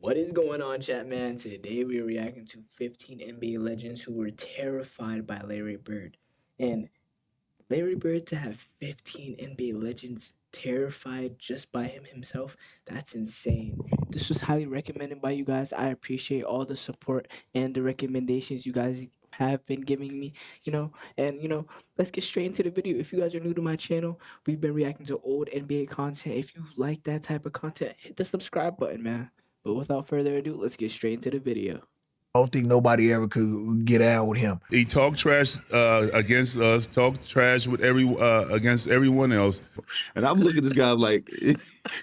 What is going on, chat man? Today we are reacting to 15 NBA legends who were terrified by Larry Bird. And Larry Bird to have 15 NBA legends terrified just by him himself, that's insane. This was highly recommended by you guys. I appreciate all the support and the recommendations you guys have been giving me, let's get straight into the video. If you guys are new to my channel, we've been reacting to old NBA content. If you like that type of content, hit the subscribe button, man. But without further ado, let's get straight into the video. I don't think nobody ever could get out with him. He talked trash against us, talked trash with against everyone else. And I'm looking at this guy like,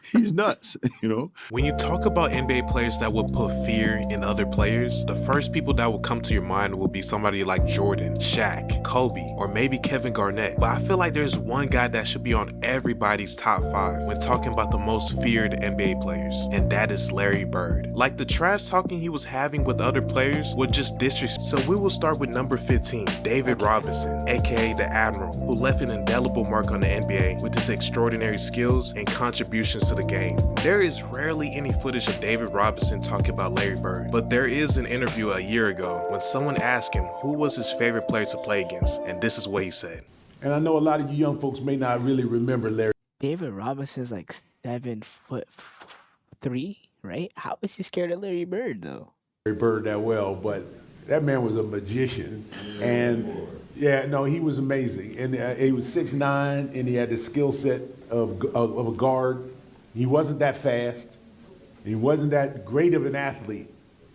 he's nuts, you know? When you talk about NBA players that would put fear in other players, the first people that will come to your mind will be somebody like Jordan, Shaq, Kobe, or maybe Kevin Garnett. But I feel like there's one guy that should be on everybody's top 5 when talking about the most feared NBA players, and that is Larry Bird. Like the trash talking he was having with other players would just disrespect. So we will start with number 15, David Robinson, aka the Admiral, who left an indelible mark on the NBA with his extraordinary skills and contributions to the game. There is rarely any footage of David Robinson talking about Larry Bird, but there is an interview a year ago when someone asked him who was his favorite player to play against, and this is what he said. And I know a lot of you young folks may not really remember Larry. David Robinson's like 7'3", right? How is he scared of Larry Bird though? Larry Bird that well, but that man was a magician. And yeah, no, he was amazing. And he was 6'9", and he had the skill set of a guard. He wasn't that fast. He wasn't that great of an athlete,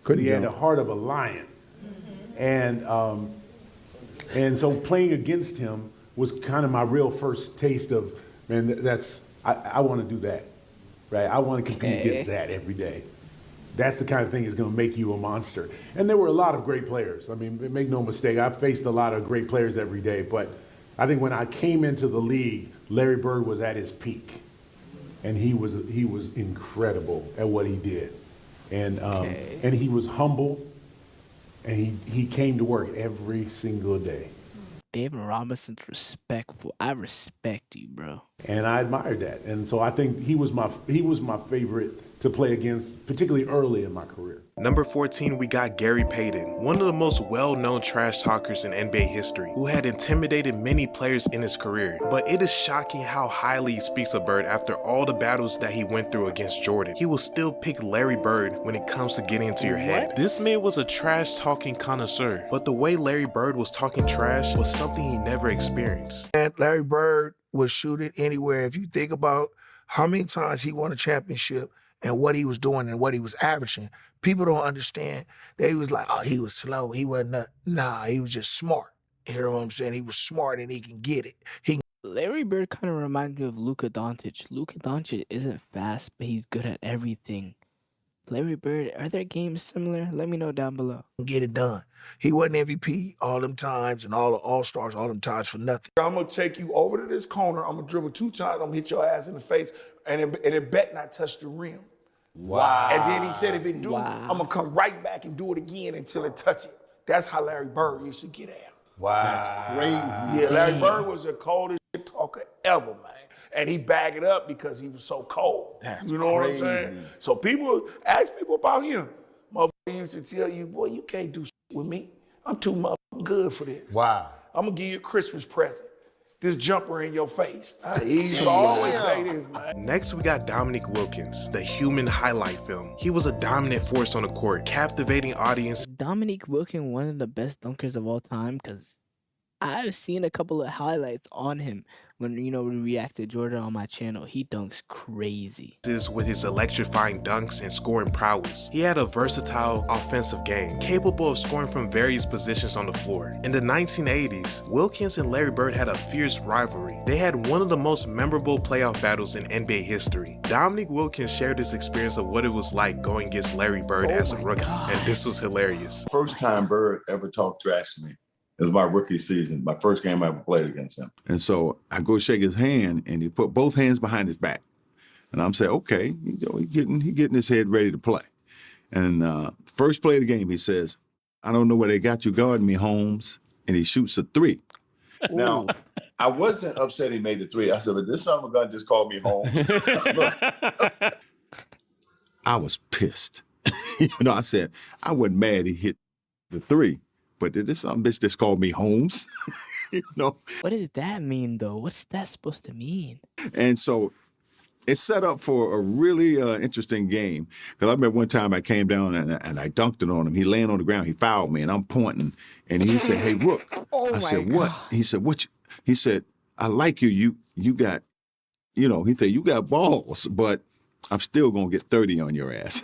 but he had the heart of a lion. And so playing against him was kind of my real first taste of, man, I want to do that, right? I want to compete against that every day. That's the kind of thing that's going to make you a monster. And there were a lot of great players. I mean, make no mistake, I faced a lot of great players every day, but I think when I came into the league, Larry Bird was at his peak. And he was incredible at what he did. And he was humble, and he came to work every single day. David Robinson's respectful. I respect you, bro. And I admired that. And so I think he was my favorite to play against, particularly early in my career. Number 14, we got Gary Payton, one of the most well-known trash talkers in NBA history, who had intimidated many players in his career. But it is shocking how highly he speaks of Bird after all the battles that he went through against Jordan. He will still pick Larry Bird when it comes to getting into your head. This man was a trash-talking connoisseur, but the way Larry Bird was talking trash was something he never experienced. And Larry Bird would shoot it anywhere. If you think about how many times he won a championship and what he was doing and what he was averaging, people don't understand that he was like, oh, he was slow. He wasn't, nah, he was just smart. You know what I'm saying? He was smart and he can get it. Larry Bird kind of reminds me of Luka Doncic. Luka Doncic isn't fast, but he's good at everything. Larry Bird, are their games similar? Let me know down below. Get it done. He wasn't MVP all them times and all the All-Stars all them times for nothing. I'm going to take you over to this corner. I'm going to dribble 2 times. I'm going to hit your ass in the face, and it bet not touch the rim. Wow. And then he said if it do, I'm going to come right back and do it again until it touch it. That's how Larry Bird used to get out. Wow. That's crazy. Yeah, Larry Bird was the coldest shit talker ever, man. And he bagged it up because he was so cold. That's you know crazy. What I'm saying? So people, ask people about him. Motherfucker used to tell you, boy, you can't do shit with me. I'm too motherfucking good for this. Wow. I'm going to give you a Christmas present. This jumper in your face. He used to always say this, man. Next, we got Dominique Wilkins, the human highlight film. He was a dominant force on the court, captivating audience. Dominique Wilkins, one of the best dunkers of all time, because I've seen a couple of highlights on him when, we reacted Jordan on my channel. He dunks crazy. With his electrifying dunks and scoring prowess. He had a versatile offensive game, capable of scoring from various positions on the floor. In the 1980s, Wilkins and Larry Bird had a fierce rivalry. They had one of the most memorable playoff battles in NBA history. Dominique Wilkins shared his experience of what it was like going against Larry Bird as a rookie, and this was hilarious. First time Bird ever talked trash to me. It was my rookie season, my first game I ever played against him. And so I go shake his hand, and he put both hands behind his back. And I'm saying, okay, he getting his head ready to play. And first play of the game, he says, I don't know where they got you guarding me, Holmes. And he shoots a 3. Now, I wasn't upset he made the 3. I said, but this son of a gun just called me Holmes. I was pissed. I said, I wasn't mad he hit the 3, but this some bitch just called me Holmes. What does that mean, though? What's that supposed to mean? And so it's set up for a really interesting game. Because I remember one time I came down and I dunked it on him. He laying on the ground. He fouled me, and I'm pointing. And he said, "Hey, Rook." I said, "What?" He said, "What?" He said, "I like you. You got, he said, you got balls, but I'm still going to get 30 on your ass."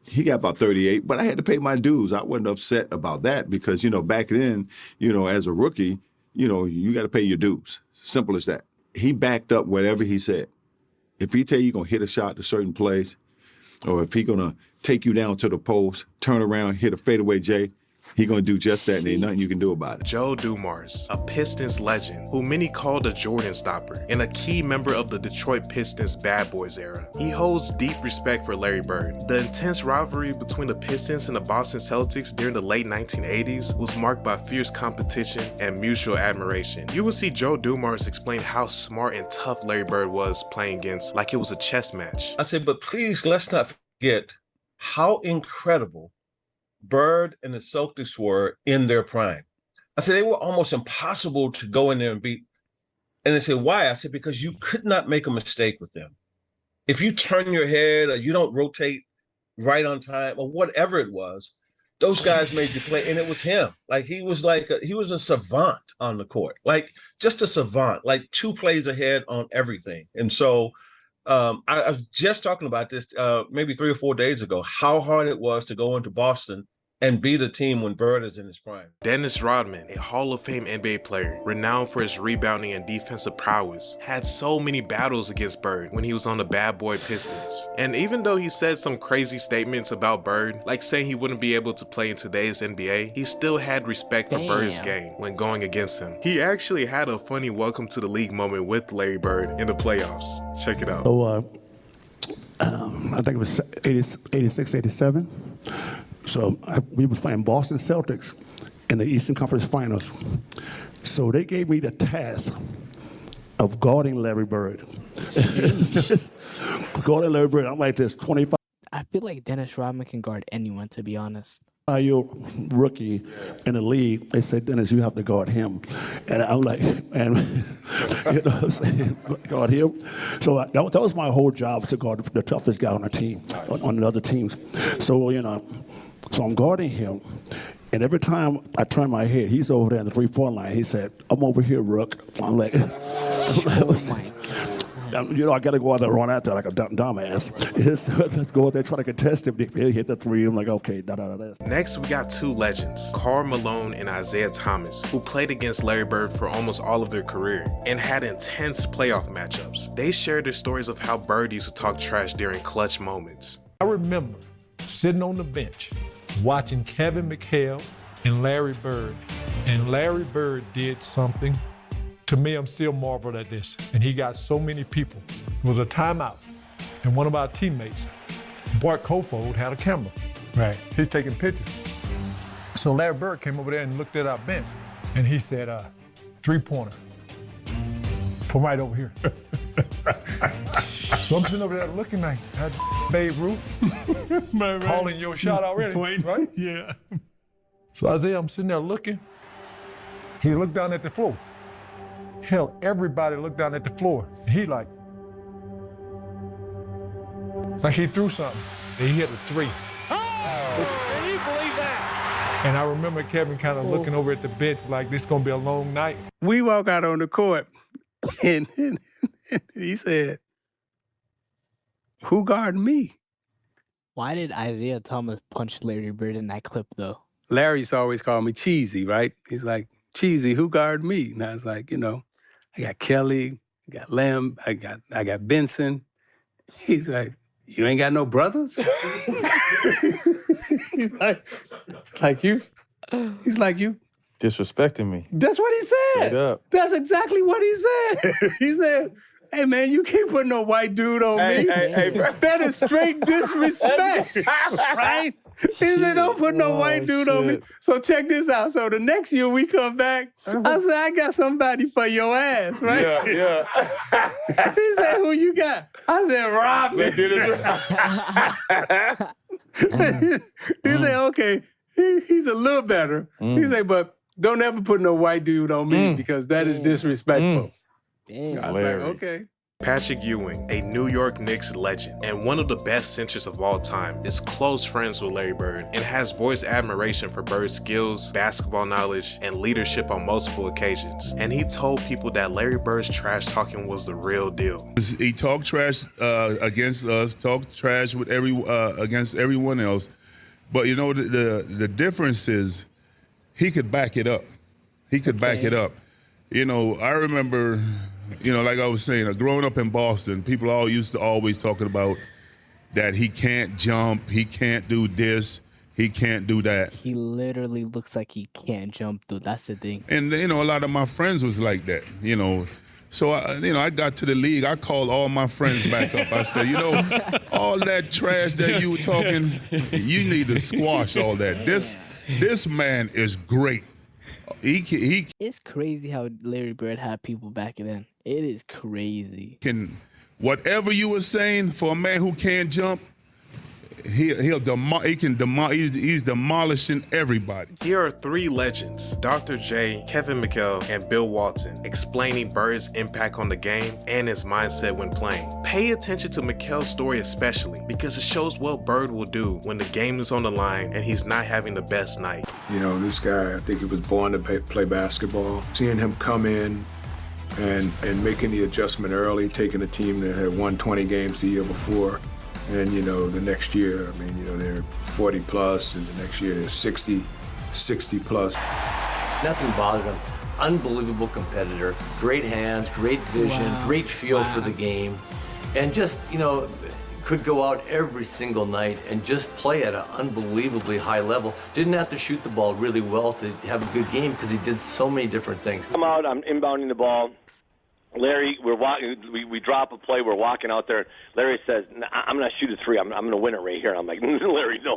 He got about 38, but I had to pay my dues. I wasn't upset about that because, back then, as a rookie, you got to pay your dues. Simple as that. He backed up whatever he said. If he tell you going to hit a shot to certain place, or if he going to take you down to the post, turn around, hit a fadeaway J, he going to do just that, and ain't nothing you can do about it. Joe Dumars, a Pistons legend who many called a Jordan stopper and a key member of the Detroit Pistons bad boys era. He holds deep respect for Larry Bird. The intense rivalry between the Pistons and the Boston Celtics during the late 1980s was marked by fierce competition and mutual admiration. You will see Joe Dumars explain how smart and tough Larry Bird was playing against like it was a chess match. I said, but please let's not forget how incredible Bird and the Celtics were in their prime. I said, they were almost impossible to go in there and beat. And they said, why? I said, because you could not make a mistake with them. If you turn your head or you don't rotate right on time or whatever it was, those guys made you play. And it was him. Like he was a savant on the court, like just a savant, like 2 plays ahead on everything. And so I was just talking about this maybe 3 or 4 days ago, how hard it was to go into Boston and beat a team when Bird is in his prime. Dennis Rodman, a Hall of Fame NBA player, renowned for his rebounding and defensive prowess, had so many battles against Bird when he was on the bad boy Pistons. And even though he said some crazy statements about Bird, like saying he wouldn't be able to play in today's NBA, he still had respect for Bird's game when going against him. He actually had a funny welcome to the league moment with Larry Bird in the playoffs. Check it out. So, I think it was 86, 87. So we were playing Boston Celtics in the Eastern Conference Finals. So they gave me the task of guarding Larry Bird. Guarding Larry Bird, I'm like this 25. I feel like Dennis Rodman can guard anyone, to be honest. You're rookie in the league. They said, Dennis, you have to guard him. And I'm like, and what I'm saying, guard him. So that was my whole job, to guard the toughest guy on the team, on the other teams. So, so I'm guarding him. And every time I turn my head, he's over there in the 3-point line. He said, I'm over here, Rook. I'm like, I got to go out there and run out there like a dumbass. Let's go out there, try to contest him. He'll hit the 3. I'm like, okay, Next, we got 2 legends, Karl Malone and Isaiah Thomas, who played against Larry Bird for almost all of their career and had intense playoff matchups. They shared their stories of how Bird used to talk trash during clutch moments. I remember sitting on the bench watching Kevin McHale and Larry Bird. And Larry Bird did something. To me, I'm still marveled at this. And he got so many people. It was a timeout. And one of our teammates, Bart Kofold, had a camera. Right. He's taking pictures. So Larry Bird came over there and looked at our bench. And he said, 3-pointer. From right over here. So I'm sitting over there looking like, Babe Ruth, calling your shot already, right? Yeah. So Isaiah, I'm sitting there looking. He looked down at the floor. Hell, everybody looked down at the floor. He like he threw something. And he hit a 3. Oh, can you believe that? And I remember Kevin kind of looking over at the bench like this is gonna be a long night. We walk out on the court and he said, who guarded me? Why did Isaiah Thomas punch Larry Bird in that clip, though? Larry used to always call me Cheesy, right? He's like, Cheesy, who guarded me? And I was like, I got Kelly, I got Lamb, I got Benson. He's like, you ain't got no brothers? He's like you. He's like you. Disrespecting me. That's what he said. Straight up. That's exactly what he said. He said, hey man, you can't put no white dude on me. Hey, That is straight disrespect, right? He said, don't put no white dude on me. So check this out. So the next year we come back, I said, I got somebody for your ass, right? Yeah. He said, who you got? I said, Rodman. He said, okay, he's a little better. He said, but don't ever put no white dude on me because that is disrespectful. I was like, okay. Patrick Ewing, a New York Knicks legend and one of the best centers of all time, is close friends with Larry Bird and has voiced admiration for Bird's skills, basketball knowledge, and leadership on multiple occasions. And he told people that Larry Bird's trash talking was the real deal. He talked trash against us, talked trash with against everyone else. But you know, the difference is he could back it up. He could back it up. You know, I remember, you know, like I was saying, growing up in Boston, people all used to always talking about that he can't jump, he can't do this, he can't do that. He literally looks like he can't jump, though. That's the thing. And, you know, a lot of my friends was like that, you know. So, I got to the league. I called all my friends back up. I said, you know, all that trash that you were talking, you need to squash all that. This man is great. It's crazy how Larry Bird had people back then. It is crazy. Whatever you were saying for a man who can't jump, he's demolishing everybody. Here are three legends, Dr. J, Kevin McHale, and Bill Walton, explaining Bird's impact on the game and his mindset when playing. Pay attention to McHale's story especially because it shows what Bird will do when the game is on the line and he's not having the best night. You know, this guy, I think he was born to play basketball. Seeing him come in and making the adjustment early, taking a team that had won 20 games the year before, and, you know, the next year, I mean, you know, they're 40 plus, and the next year they're 60 plus. Nothing bothered him. Unbelievable competitor, great hands, great vision, great feel for the game, and just, you know, could go out every single night and just play at an unbelievably high level. Didn't have to shoot the ball really well to have a good game because he did so many different things. I'm out, I'm inbounding the ball. Larry, we're walking. We drop a play. We're walking out there. Larry says, "I'm going to shoot a three. I'm going to win it right here." I'm like, "Larry, no.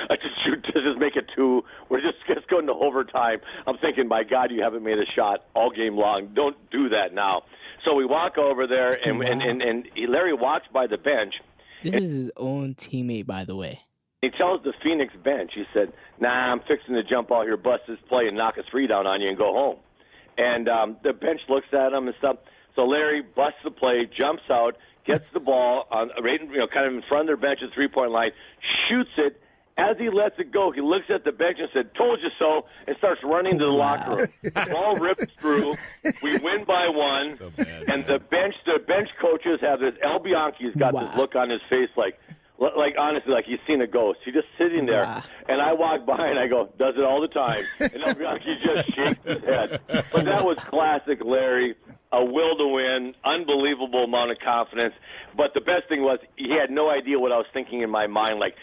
I just make it two. We're just going to overtime." I'm thinking, "My God, you haven't made a shot all game long. Don't do that now." So we walk over there, and Larry walks by the bench. This is his own teammate, by the way. He tells the Phoenix bench, he said, "Nah, I'm fixing to jump out here, bust this play, and knock a three down on you and go home." And the bench looks at him and stuff. So Larry busts the play, jumps out, gets the ball on, kind of in front of their bench at three-point line, shoots it. As he lets it go, he looks at the bench and said, "Told you so," and starts running to the locker room. The ball rips through. We win by one, and the bench coaches have this. El Bianchi's got this look on his face like honestly, like he's seen a ghost. He's just sitting there, and I walk by and I go, "Does it all the time?" And El Bianchi just shakes his head. But that was classic Larry, a will to win, unbelievable amount of confidence. But the best thing was he had no idea what I was thinking in my mind, like,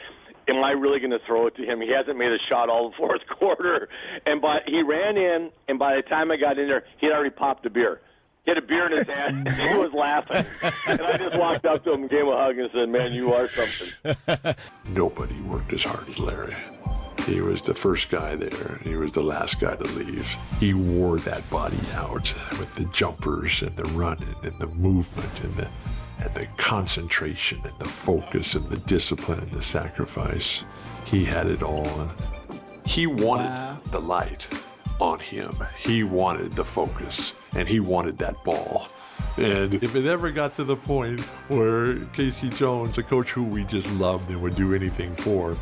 am I really going to throw it to him? He hasn't made a shot all the fourth quarter. He ran in, and by the time I got in there, he had already popped a beer. He had a beer in his hand, and he was laughing. And I just walked up to him and gave him a hug and said, "Man, you are something." Nobody worked as hard as Larry. He was the first guy there. He was the last guy to leave. He wore that body out with the jumpers and the running and the movement and the concentration and the focus and the discipline and the sacrifice. He had it all. He wanted the light on him. He wanted the focus, and he wanted that ball. And if it ever got to the point where Casey Jones, a coach who we just loved and would do anything for,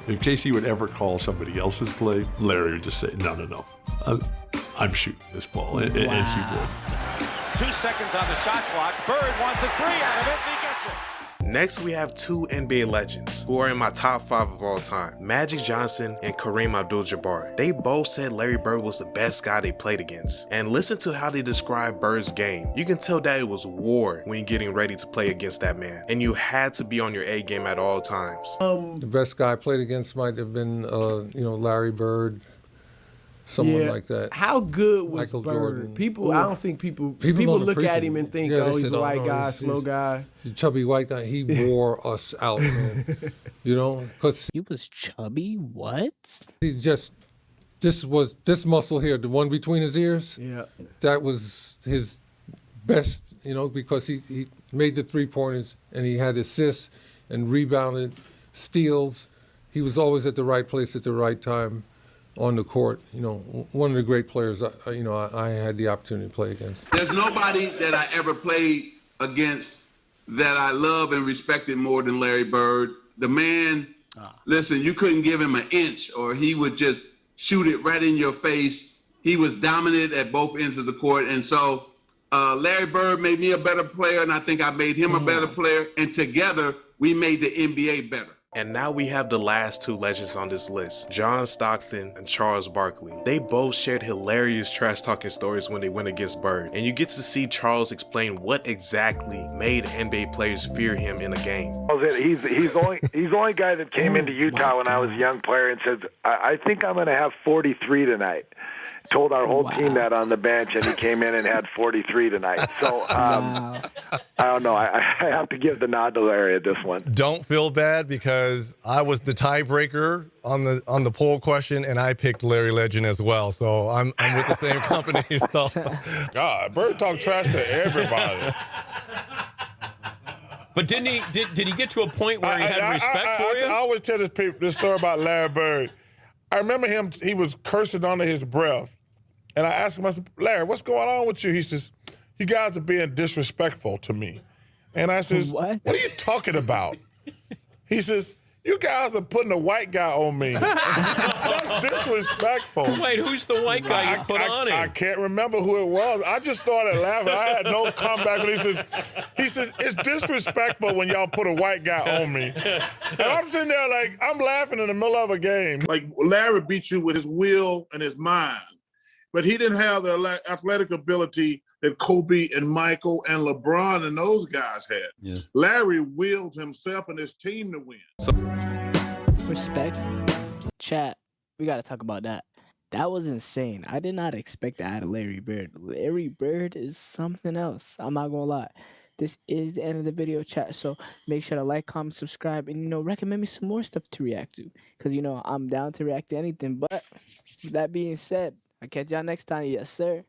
if Casey would ever call somebody else's play, Larry would just say, no, I'm shooting this ball, and he would. 2 seconds on the shot clock. Bird wants a three out of it, and he gets it. Next, we have two NBA legends who are in my top 5 of all time, Magic Johnson and Kareem Abdul-Jabbar. They both said Larry Bird was the best guy they played against. And listen to how they describe Bird's game. You can tell that it was war when you're getting ready to play against that man. And you had to be on your A game at all times. The best guy I played against might have been, Larry Bird. someone like that. How good was Michael Bird? Jordan. People, I don't think people don't look at appreciate him and think, Yeah, oh, they he's said, a white guy, he's- slow guy. He's a chubby white guy. He wore us out, man. You know, because He was chubby? What? he just this muscle here, the one between his ears. Yeah. That was his best, you know, because he made the 3-pointers and he had assists and rebounded, steals. He was always at the right place at the right time on the court. You know, one of the great players, I had the opportunity to play against. There's nobody that I ever played against that I love and respected more than Larry Bird. The man, listen, you couldn't give him an inch or he would just shoot it right in your face. He was dominant at both ends of the court. And so Larry Bird made me a better player, and I think I made him a better player. And together, we made the NBA better. And now we have the last two legends on this list, John Stockton and Charles Barkley. They both shared hilarious trash-talking stories when they went against Bird. And you get to see Charles explain what exactly made NBA players fear him in a game. He's the only guy that came into Utah when I was a young player and said, I think I'm going to have 43 tonight. Told our whole team that on the bench, and he came in and had 43 tonight. So I don't know. I have to give the nod to Larry at this one. Don't feel bad because I was the tiebreaker on the poll question, and I picked Larry Legend as well. So I'm with the same company. So God, Bird talk trash to everybody. But didn't he? Did he get to a point where he had respect for you? I always tell this story about Larry Bird. I remember him. He was cursing under his breath. And I asked him, I said, Larry, what's going on with you? He says, you guys are being disrespectful to me. And I says, what are you talking about? He says, you guys are putting a white guy on me. That's disrespectful. Wait, who's the white guy you put on him? I can't remember who it was. I just started laughing. I had no comeback. He says, it's disrespectful when y'all put a white guy on me. And I'm sitting there like, I'm laughing in the middle of a game. Like, Larry beat you with his will and his mind. But he didn't have the athletic ability that Kobe and Michael and LeBron and those guys had. Yeah. Larry willed himself and his team to win. Respect. Chat, we got to talk about that. That was insane. I did not expect that out of Larry Bird. Larry Bird is something else. I'm not going to lie. This is the end of the video, chat. So make sure to like, comment, subscribe, and, recommend me some more stuff to react to. Because, I'm down to react to anything. But with that being said, I'll catch y'all next time. Yes, sir.